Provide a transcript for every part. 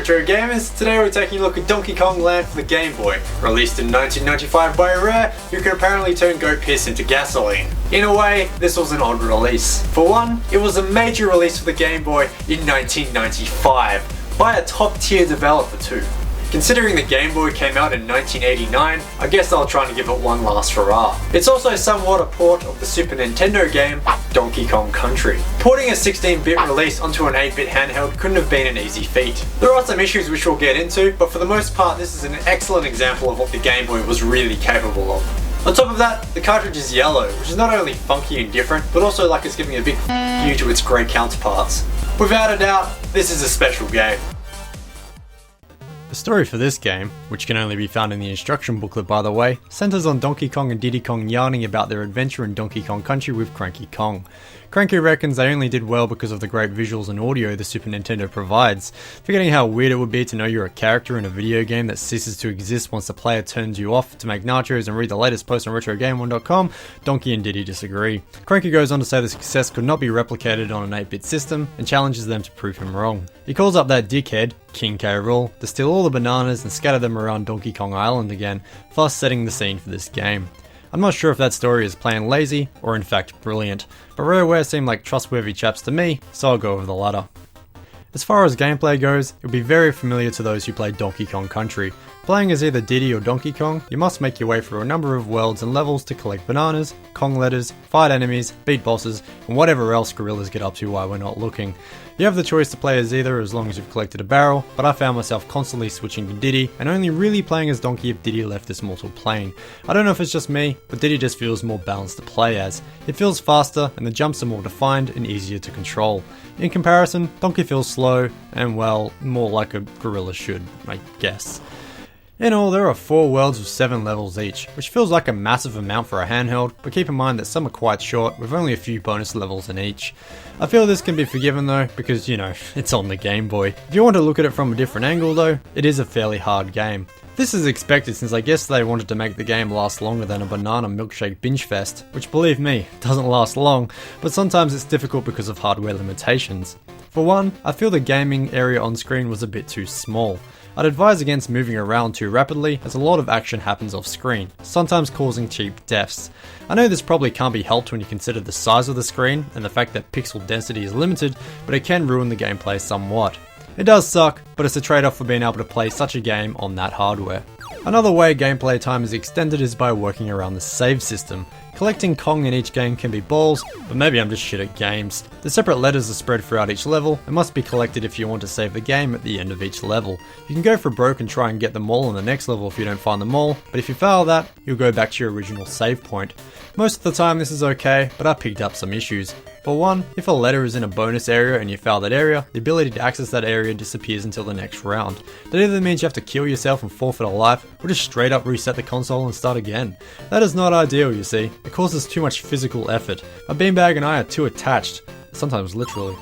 Retro Gamers, today we're taking a look at Donkey Kong Land for the Game Boy. Released in 1995 by Rare, who can apparently turn goat piss into gasoline. In a way, this was an odd release. For one, it was a major release for the Game Boy in 1995, by a top tier developer too. Considering the Game Boy came out in 1989, I guess I'll try and give it one last hurrah. It's also somewhat a port of the Super Nintendo game, Donkey Kong Country. Porting a 16-bit release onto an 8-bit handheld couldn't have been an easy feat. There are some issues which we'll get into, but for the most part this is an excellent example of what the Game Boy was really capable of. On top of that, the cartridge is yellow, which is not only funky and different, but also like it's giving a big you to its grey counterparts. Without a doubt, this is a special game. The story for this game, which can only be found in the instruction booklet by the way, centers on Donkey Kong and Diddy Kong yarning about their adventure in Donkey Kong Country with Cranky Kong. Cranky reckons they only did well because of the great visuals and audio the Super Nintendo provides, forgetting how weird it would be to know you're a character in a video game that ceases to exist once the player turns you off to make nachos and read the latest post on RetroGame1.com. Donkey and Diddy disagree. Cranky goes on to say the success could not be replicated on an 8-bit system and challenges them to prove him wrong. He calls up that dickhead, King K. Rool, to steal all the bananas and scatter them around Donkey Kong Island again, thus setting the scene for this game. I'm not sure if that story is plain lazy or in fact brilliant, but Rareware seem like trustworthy chaps to me, so I'll go with the latter. As far as gameplay goes, it will be very familiar to those who play Donkey Kong Country. Playing as either Diddy or Donkey Kong, you must make your way through a number of worlds and levels to collect bananas, Kong letters, fight enemies, beat bosses, and whatever else gorillas get up to while we're not looking. You have the choice to play as either as long as you've collected a barrel, but I found myself constantly switching to Diddy and only really playing as Donkey if Diddy left this mortal plane. I don't know if it's just me, but Diddy just feels more balanced to play as. It feels faster and the jumps are more defined and easier to control. In comparison, Donkey feels slow and well, more like a gorilla should, I guess. In all, there are 4 worlds with 7 levels each, which feels like a massive amount for a handheld, but keep in mind that some are quite short, with only a few bonus levels in each. I feel this can be forgiven though, because you know, it's on the Game Boy. If you want to look at it from a different angle though, it is a fairly hard game. This is expected since I guess they wanted to make the game last longer than a banana milkshake binge fest, which believe me, doesn't last long, but sometimes it's difficult because of hardware limitations. For one, I feel the gaming area on screen was a bit too small. I'd advise against moving around too rapidly as a lot of action happens off screen, sometimes causing cheap deaths. I know this probably can't be helped when you consider the size of the screen and the fact that pixel density is limited, but it can ruin the gameplay somewhat. It does suck, but it's a trade-off for being able to play such a game on that hardware. Another way gameplay time is extended is by working around the save system. Collecting Kong in each game can be balls, but maybe I'm just shit at games. The separate letters are spread throughout each level and must be collected if you want to save the game at the end of each level. You can go for broke and try and get them all in the next level if you don't find them all, but if you fail that, you'll go back to your original save point. Most of the time this is okay, but I picked up some issues. For one, if a letter is in a bonus area and you fail that area, the ability to access that area disappears until the next round. That either means you have to kill yourself and forfeit a life, or just straight up reset the console and start again. That is not ideal, you see. It causes too much physical effort. My beanbag and I are too attached, sometimes literally.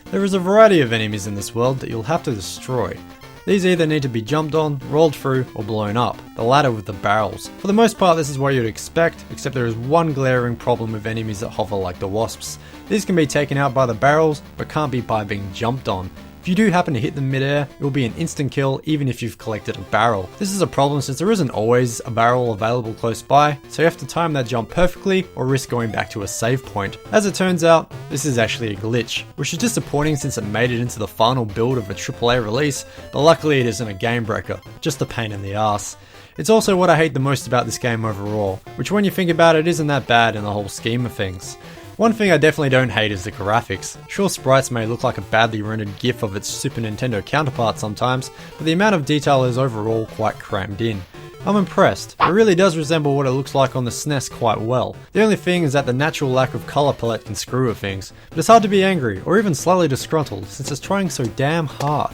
There is a variety of enemies in this world that you'll have to destroy. These either need to be jumped on, rolled through, or blown up, the latter with the barrels. For the most part this is what you'd expect, except there is one glaring problem with enemies that hover like the wasps. These can be taken out by the barrels, but can't be by being jumped on. If you do happen to hit them mid-air, it will be an instant kill even if you've collected a barrel. This is a problem since there isn't always a barrel available close by, so you have to time that jump perfectly or risk going back to a save point. As it turns out, this is actually a glitch, which is disappointing since it made it into the final build of a AAA release, but luckily it isn't a game breaker, just a pain in the ass. It's also what I hate the most about this game overall, which when you think about it isn't that bad in the whole scheme of things. One thing I definitely don't hate is the graphics. Sure, sprites may look like a badly rendered GIF of its Super Nintendo counterpart sometimes, but the amount of detail is overall quite crammed in. I'm impressed. It really does resemble what it looks like on the SNES quite well. The only thing is that the natural lack of colour palette can screw with things, but it's hard to be angry, or even slightly disgruntled, since it's trying so damn hard.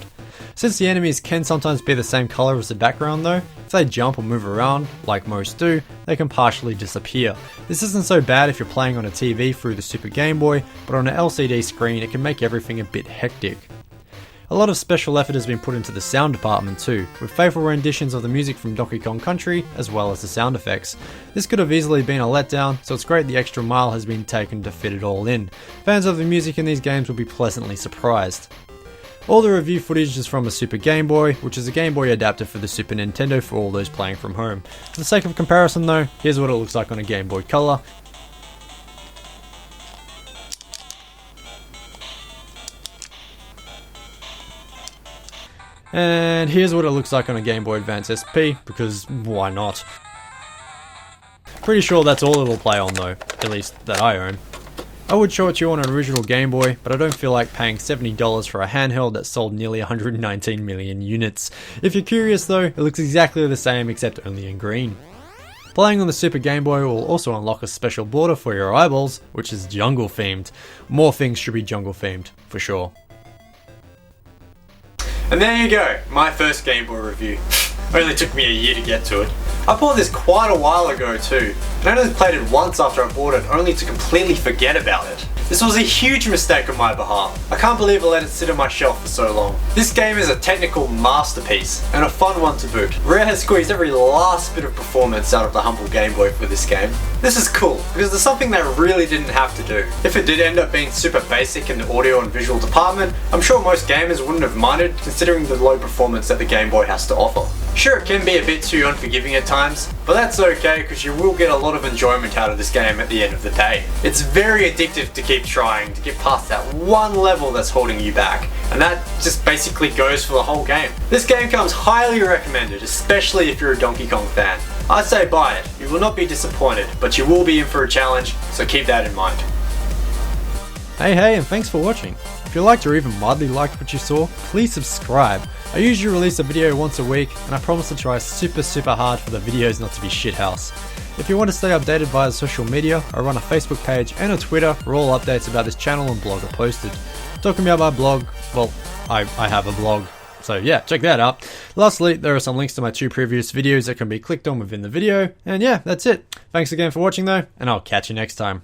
Since the enemies can sometimes be the same colour as the background though, if they jump or move around, like most do, they can partially disappear. This isn't so bad if you're playing on a TV through the Super Game Boy, but on an LCD screen it can make everything a bit hectic. A lot of special effort has been put into the sound department too, with faithful renditions of the music from Donkey Kong Country, as well as the sound effects. This could have easily been a letdown, so it's great the extra mile has been taken to fit it all in. Fans of the music in these games will be pleasantly surprised. All the review footage is from a Super Game Boy, which is a Game Boy adapter for the Super Nintendo for all those playing from home. For the sake of comparison though, here's what it looks like on a Game Boy Color. And here's what it looks like on a Game Boy Advance SP, because why not? Pretty sure that's all it'll play on though, at least that I own. I would show it to you on an original Game Boy, but I don't feel like paying $70 for a handheld that sold nearly 119 million units. If you're curious though, it looks exactly the same except only in green. Playing on the Super Game Boy will also unlock a special border for your eyeballs, which is jungle themed. More things should be jungle themed, for sure. And there you go, my first Game Boy review. Only took me a year to get to it. I bought this quite a while ago too, and I only played it once after I bought it, only to completely forget about it. This was a huge mistake on my behalf. I can't believe I let it sit on my shelf for so long. This game is a technical masterpiece, and a fun one to boot. Rare has squeezed every last bit of performance out of the humble Game Boy for this game. This is cool, because there's something they really didn't have to do. If it did end up being super basic in the audio and visual department, I'm sure most gamers wouldn't have minded considering the low performance that the Game Boy has to offer. Sure, it can be a bit too unforgiving at times, but that's okay because you will get a lot of enjoyment out of this game at the end of the day. It's very addictive to keep trying to get past that one level that's holding you back, and that just basically goes for the whole game. This game comes highly recommended, especially if you're a Donkey Kong fan. I'd say buy it. You will not be disappointed, but you will be in for a challenge, so keep that in mind. Hey, and thanks for watching. If you liked or even mildly liked what you saw, please subscribe. I usually release a video once a week, and I promise to try super hard for the videos not to be shithouse. If you want to stay updated via social media, I run a Facebook page and a Twitter where all updates about this channel and blog are posted. Talking about my blog, well, I have a blog, so yeah, check that out. Lastly, there are some links to my 2 previous videos that can be clicked on within the video, and yeah, that's it. Thanks again for watching though, and I'll catch you next time.